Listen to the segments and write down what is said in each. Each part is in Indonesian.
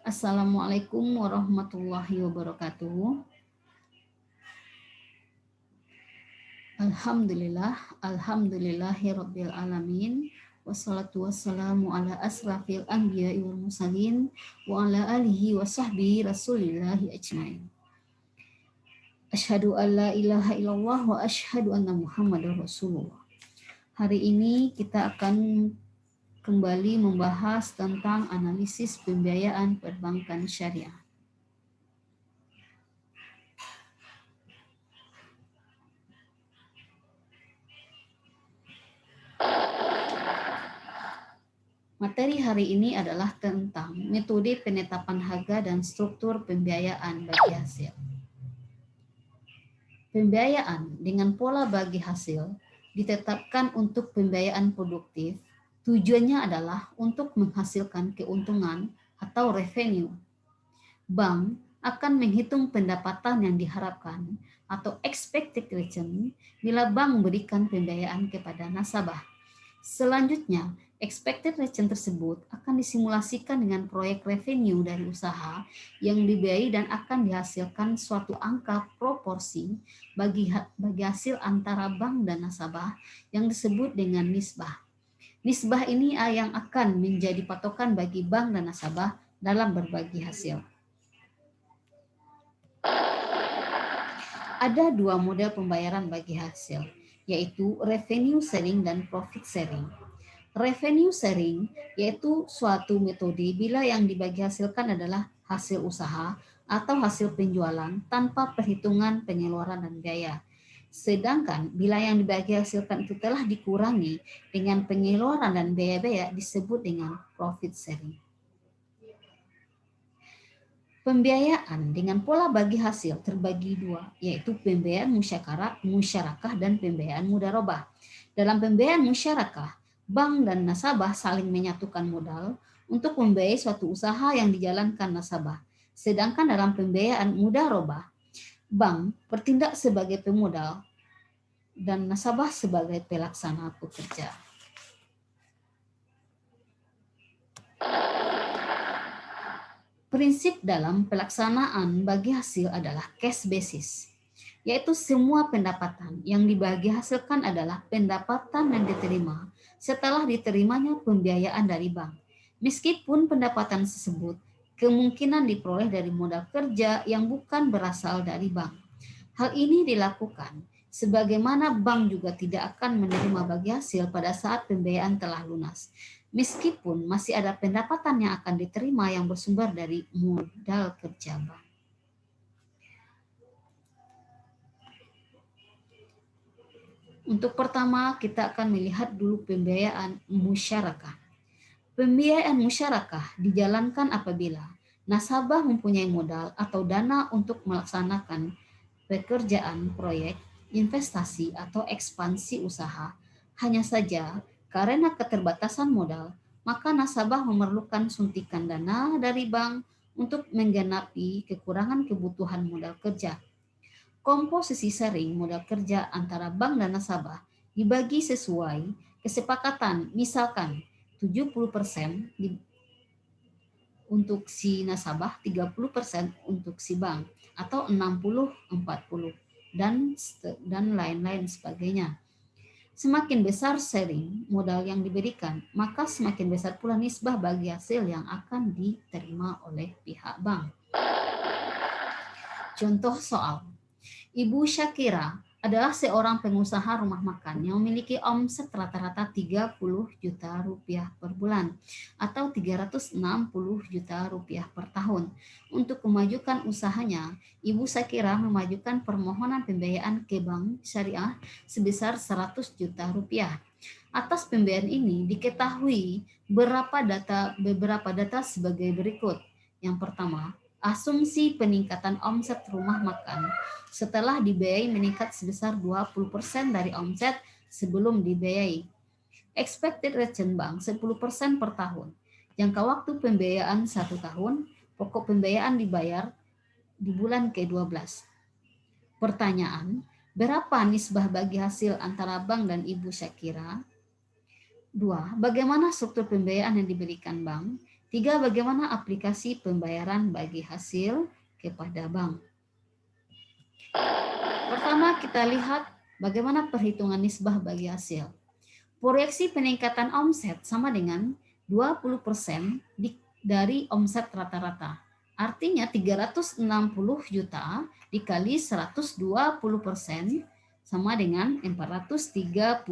Assalamualaikum warahmatullahi wabarakatuh. Alhamdulillahirabbil alamin. Wassalatu wassalamu ala asrafil anbiya'i wal mursalin wa ala alihi wa sahbihi rasulillahi ajmain. Asyhadu an la ilaha illallah wa asyhadu anna Muhammadar Rasulullah. Hari ini kita akan kembali membahas tentang analisis pembiayaan perbankan syariah. Materi hari ini adalah tentang metode penetapan harga dan struktur pembiayaan bagi hasil. Pembiayaan dengan pola bagi hasil ditetapkan untuk pembiayaan produktif. Tujuannya adalah untuk menghasilkan keuntungan atau revenue. Bank akan menghitung pendapatan yang diharapkan atau expected return bila bank memberikan pembiayaan kepada nasabah. Selanjutnya, expected return tersebut akan disimulasikan dengan proyek revenue dari usaha yang dibiayai dan akan dihasilkan suatu angka proporsi bagi hasil antara bank dan nasabah yang disebut dengan nisbah. Nisbah ini yang akan menjadi patokan bagi bank dan nasabah dalam berbagi hasil. Ada dua model pembayaran bagi hasil, yaitu revenue sharing dan profit sharing. Revenue sharing yaitu suatu metode bila yang dibagi hasilkan adalah hasil usaha atau hasil penjualan tanpa perhitungan pengeluaran dan biaya. Sedangkan bila yang dibagi hasilkan itu telah dikurangi dengan pengeluaran dan biaya-biaya disebut dengan profit sharing. Pembiayaan dengan pola bagi hasil terbagi dua, yaitu pembiayaan musyarakah dan pembiayaan mudharabah. Dalam pembiayaan musyarakah, bank dan nasabah saling menyatukan modal untuk membiayai suatu usaha yang dijalankan nasabah. Sedangkan dalam pembiayaan mudharabah, bank bertindak sebagai pemodal dan nasabah sebagai pelaksana pekerja. Prinsip dalam pelaksanaan bagi hasil adalah cash basis, yaitu semua pendapatan yang dibagi hasilkan adalah pendapatan yang diterima setelah diterimanya pembiayaan dari bank. Meskipun pendapatan tersebut kemungkinan diperoleh dari modal kerja yang bukan berasal dari bank. Hal ini dilakukan sebagaimana bank juga tidak akan menerima bagi hasil pada saat pembiayaan telah lunas. Meskipun masih ada pendapatan yang akan diterima yang bersumber dari modal kerja bank. Untuk pertama, kita akan melihat dulu pembiayaan musyarakah. Pembiayaan musyarakah dijalankan apabila nasabah mempunyai modal atau dana untuk melaksanakan pekerjaan, proyek, investasi, atau ekspansi usaha. Hanya saja, karena keterbatasan modal, maka nasabah memerlukan suntikan dana dari bank untuk menggenapi kekurangan kebutuhan modal kerja. Komposisi sharing modal kerja antara bank dan nasabah dibagi sesuai kesepakatan, misalkan 70% untuk si nasabah, 30% untuk si bank, atau 60-40, dan lain-lain sebagainya. Semakin besar sharing modal yang diberikan, maka semakin besar pula nisbah bagi hasil yang akan diterima oleh pihak bank. Contoh soal. Ibu Syakira adalah seorang pengusaha rumah makan yang memiliki omset rata-rata 30 juta rupiah per bulan atau 360 juta rupiah per tahun. Untuk memajukan usahanya, Ibu Syakira memajukan permohonan pembiayaan ke Bank Syariah sebesar 100 juta rupiah. Atas pembiayaan ini diketahui beberapa data sebagai berikut. Yang pertama, asumsi peningkatan omset rumah makan setelah dibiayai meningkat sebesar 20% dari omset sebelum dibiayai. Expected return bank 10% per tahun. Jangka waktu pembiayaan 1 tahun, pokok pembiayaan dibayar di bulan ke-12. Pertanyaan, berapa nisbah bagi hasil antara bank dan Ibu Syakira? 2. Bagaimana struktur pembiayaan yang diberikan bank? 3. Bagaimana aplikasi pembayaran bagi hasil kepada bank? Pertama, kita lihat bagaimana perhitungan nisbah bagi hasil. Proyeksi peningkatan omset sama dengan 20% dari omset rata-rata. Artinya 360 juta dikali 120% sama dengan 432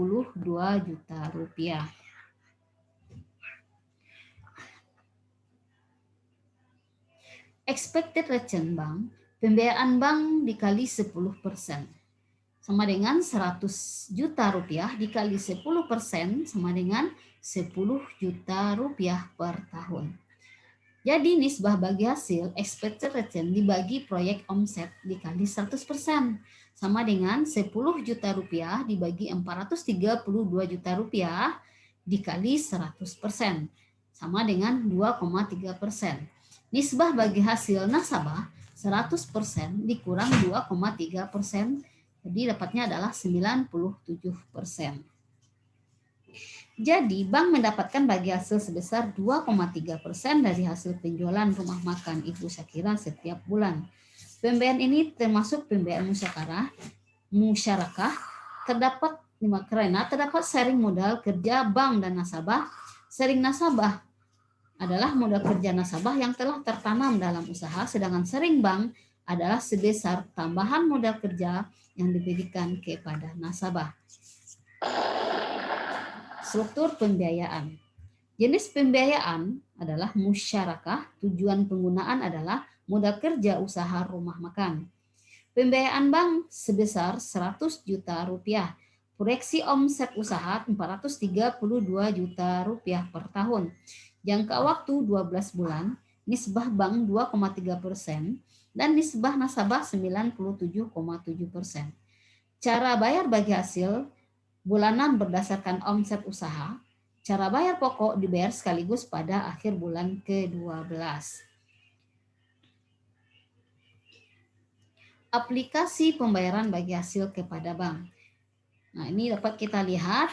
juta rupiah. Expected return bank, pembiayaan bank dikali 10%. Sama dengan 100 juta rupiah dikali 10% sama dengan 10 juta rupiah per tahun. Jadi nisbah bagi hasil expected return dibagi proyek omset dikali 100% sama dengan 10 juta rupiah dibagi 432 juta rupiah dikali 100% sama dengan 2,3%. Nisbah bagi hasil nasabah 100% dikurang 2,3%, jadi dapatnya adalah 97%. Jadi bank mendapatkan bagi hasil sebesar 2,3% dari hasil penjualan rumah makan Ibu Syakira setiap bulan. Pembiayaan ini termasuk pembiayaan musyarakah, karena terdapat sharing modal kerja bank dan nasabah. Sharing nasabah adalah modal kerja nasabah yang telah tertanam dalam usaha, sedangkan sharing bank adalah sebesar tambahan modal kerja yang diberikan kepada nasabah. Struktur pembiayaan. Jenis pembiayaan adalah musyarakah, tujuan penggunaan adalah modal kerja usaha rumah makan. Pembiayaan bank sebesar 100 juta rupiah. Proyeksi omset usaha 432 juta rupiah per tahun. Jangka waktu 12 bulan, nisbah bank 2,3% dan nisbah nasabah 97,7%. Cara bayar bagi hasil bulanan berdasarkan omset usaha. Cara bayar pokok dibayar sekaligus pada akhir bulan ke-12. Aplikasi pembayaran bagi hasil kepada bank. Nah, ini dapat kita lihat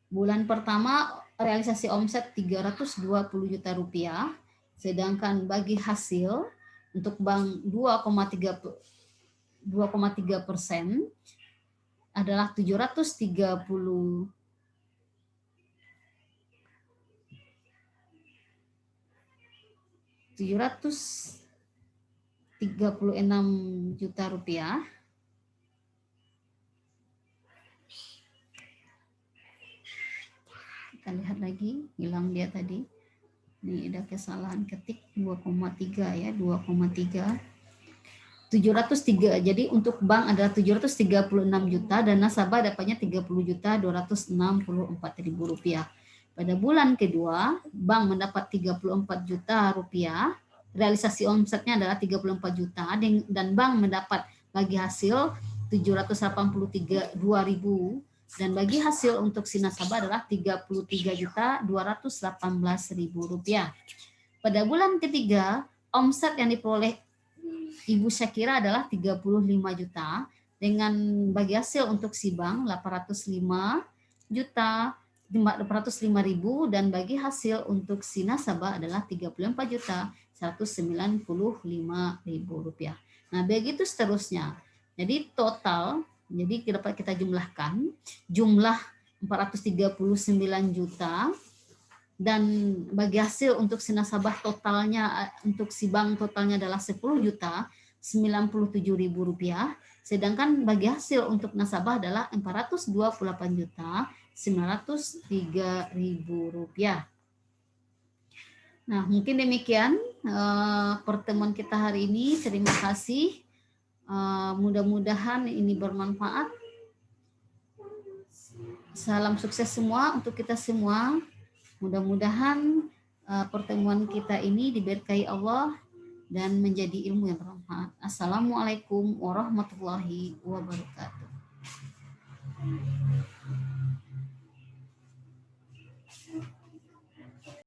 bulan pertama realisasi omset 320 juta rupiah, sedangkan bagi hasil untuk bank 2,3% adalah 736 juta rupiah. Kita lihat lagi, hilang dia tadi. Ini ada kesalahan ketik 2,3 ya, 2,3. 703. Jadi untuk bank adalah 736 juta dan nasabah dapatnya 30.264.000 rupiah. Pada bulan kedua, bank mendapat 34 juta rupiah. Realisasi omsetnya adalah 34 juta dan bank mendapat bagi hasil 783.200.000 dan bagi hasil untuk si nasabah adalah 33.218.000 rupiah. Pada bulan ketiga, omset yang diperoleh Ibu Syakira adalah 35 juta dengan bagi hasil untuk si bank 805.405.000 dan bagi hasil untuk si nasabah adalah 34.195.000 rupiah. Nah, begitu seterusnya. Jadi total, jadi dapat kita jumlahkan jumlah 439 juta dan bagi hasil untuk si nasabah totalnya untuk si bank totalnya adalah 10.097.000 rupiah, sedangkan bagi hasil untuk nasabah adalah 428.903.000 rupiah. Nah, mungkin demikian pertemuan kita hari ini. Terima kasih. Mudah-mudahan ini bermanfaat. Salam sukses semua untuk kita semua. Mudah-mudahan pertemuan kita ini diberkahi Allah dan menjadi ilmu yang bermanfaat. Assalamualaikum warahmatullahi wabarakatuh.